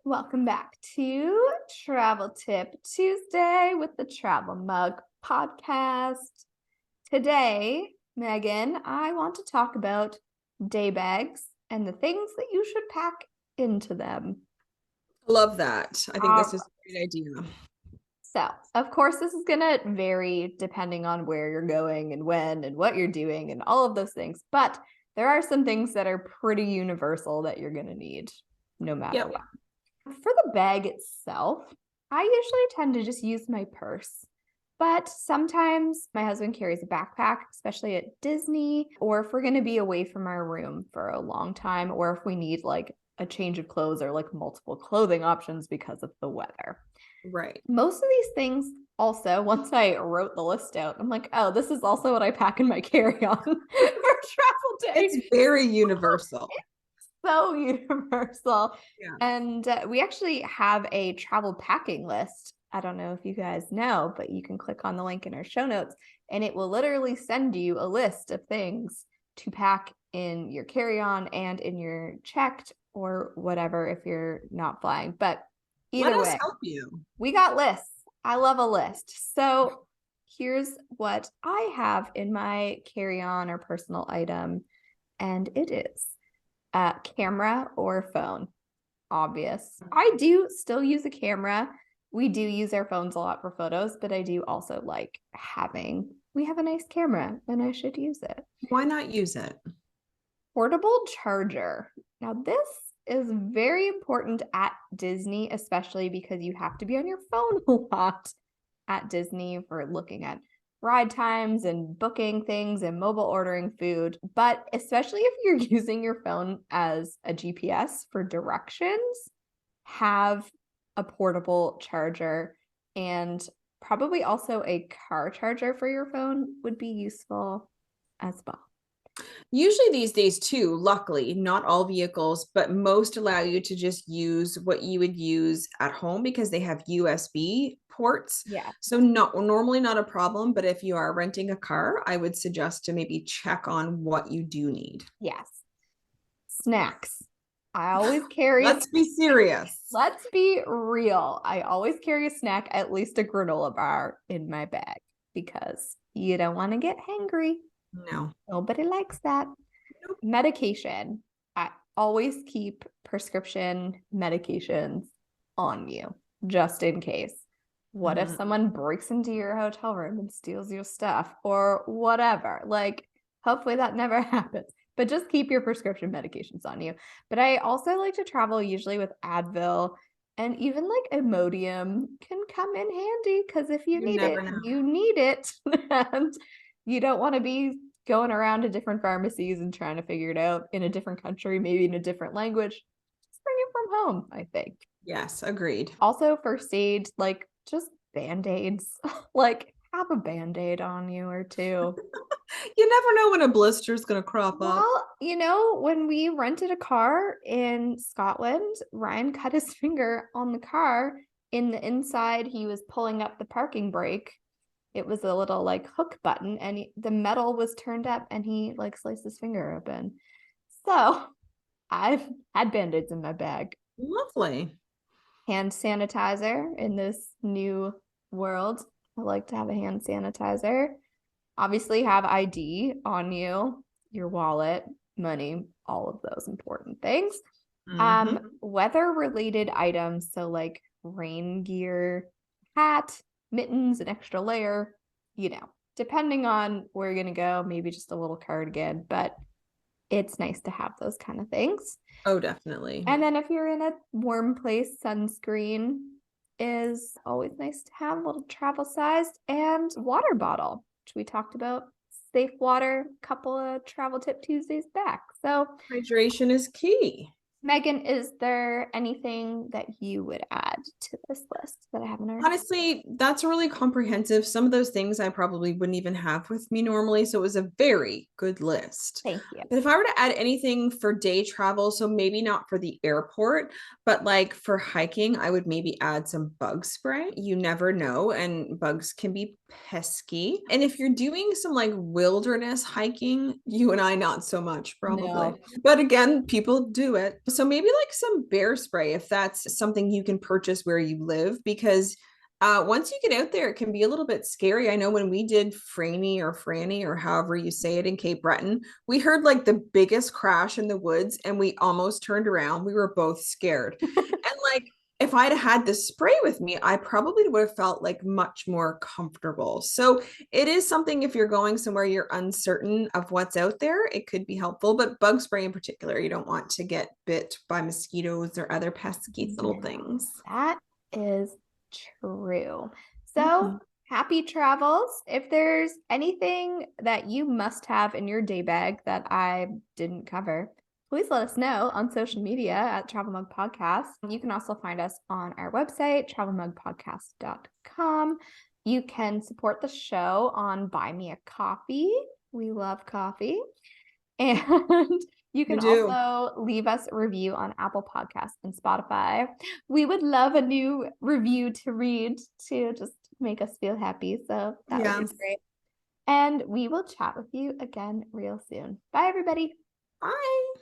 Welcome back to Travel Tip Tuesday with the Travel Mug podcast. Today, Megan, I want to talk about day bags and the things that you should pack into them. Love that. I think this is a great idea. So, of course, this is going to vary depending on where you're going and when and what you're doing and all of those things. But there are some things that are pretty universal that you're going to need no matter what. For the bag itself, I usually tend to just use my purse. But sometimes my husband carries a backpack, especially at Disney, or if we're going to be away from our room for a long time, or if we need like a change of clothes or like multiple clothing options because of the weather. Right. Most of these things also, once I wrote the list out, I'm like, oh, this is also what I pack in my carry-on for travel day. It's very universal. So universal. Yeah. And we actually have a travel packing list. I don't know if you guys know, but you can click on the link in our show notes and it will literally send you a list of things to pack in your carry-on and in your checked or whatever if you're not flying. But either Let us way, help you. we got lists. I love a list. So here's what I have in my carry-on or personal item, and it is camera or phone. Obvious. I do still use a camera. We do use our phones a lot for photos, but I do also like we have a nice camera and I should use it. Why not use it? Portable charger. Now this is very important at Disney, especially because you have to be on your phone a lot at Disney for looking at ride times and booking things and mobile ordering food. But especially if you're using your phone as a GPS for directions, have a portable charger, and probably also a car charger for your phone would be useful as well. Usually these days too, luckily, not all vehicles, but most allow you to just use what you would use at home because they have USB ports. Yeah. So normally not a problem, but if you are renting a car, I would suggest to maybe check on what you do need. Yes. Snacks. I always carry Let's be serious. Let's be real. I always carry a snack, at least a granola bar in my bag because you don't want to get hangry. No. Nobody likes that. Nope. Medication. I always keep prescription medications on you just in case. What if someone breaks into your hotel room and steals your stuff or whatever? Like, hopefully that never happens. But just keep your prescription medications on you. But I also like to travel usually with Advil, and even like Imodium can come in handy because if you need it, you need it. And you don't want to be going around to different pharmacies and trying to figure it out in a different country, maybe in a different language. Just bring it from home, I think. Yes, agreed. Also, first aid, like just Band-Aids. Like, have a Band-Aid on you or two. You never know when a blister is going to crop up. Well, you know, when we rented a car in Scotland, Ryan cut his finger on the car. In the inside, he was pulling up the parking brake. It was a little like hook button and the metal was turned up and he like sliced his finger open. So I've had Band-Aids in my bag. Lovely. Hand sanitizer in this new world. I like to have a hand sanitizer. Obviously have ID on you, your wallet, money, all of those important things. Weather related items. So like rain gear, hat, mittens, an extra layer, you know, depending on where you're going to go, maybe just a little cardigan, but it's nice to have those kind of things. Oh, definitely. And then if you're in a warm place, sunscreen is always nice to have, a little travel sized, and water bottle, which we talked about. Safe water, a couple of Travel Tip Tuesdays back. So hydration is key. Megan, is there anything that you would add to this list that I haven't heard? Honestly, that's really comprehensive. Some of those things I probably wouldn't even have with me normally. So it was a very good list. Thank you. But if I were to add anything for day travel, so maybe not for the airport, but like for hiking, I would maybe add some bug spray. You never know, and bugs can be pesky. And if you're doing some like wilderness hiking, you and I not so much probably. No. But again, people do it. So maybe like some bear spray if that's something you can purchase where you live, because once you get out there, it can be a little bit scary. I know when we did Franny or however you say it in Cape Breton, we heard like the biggest crash in the woods and we almost turned around. We were both scared. And like if I'd had the spray with me, I probably would have felt like much more comfortable. So it is something if you're going somewhere you're uncertain of what's out there, it could be helpful. But bug spray in particular, you don't want to get bit by mosquitoes or other pesky little No, things. that is true. So Mhm. happy travels. If there's anything that you must have in your day bag that I didn't cover, please let us know on social media at Travel Mug Podcast. You can also find us on our website, travelmugpodcast.com. You can support the show on Buy Me a Coffee. We love coffee. And you We can do. also leave us a review on Apple Podcasts and Spotify. We would love a new review to read to just make us feel happy. So that would be Yes. great. And we will chat with you again real soon. Bye, everybody. Bye.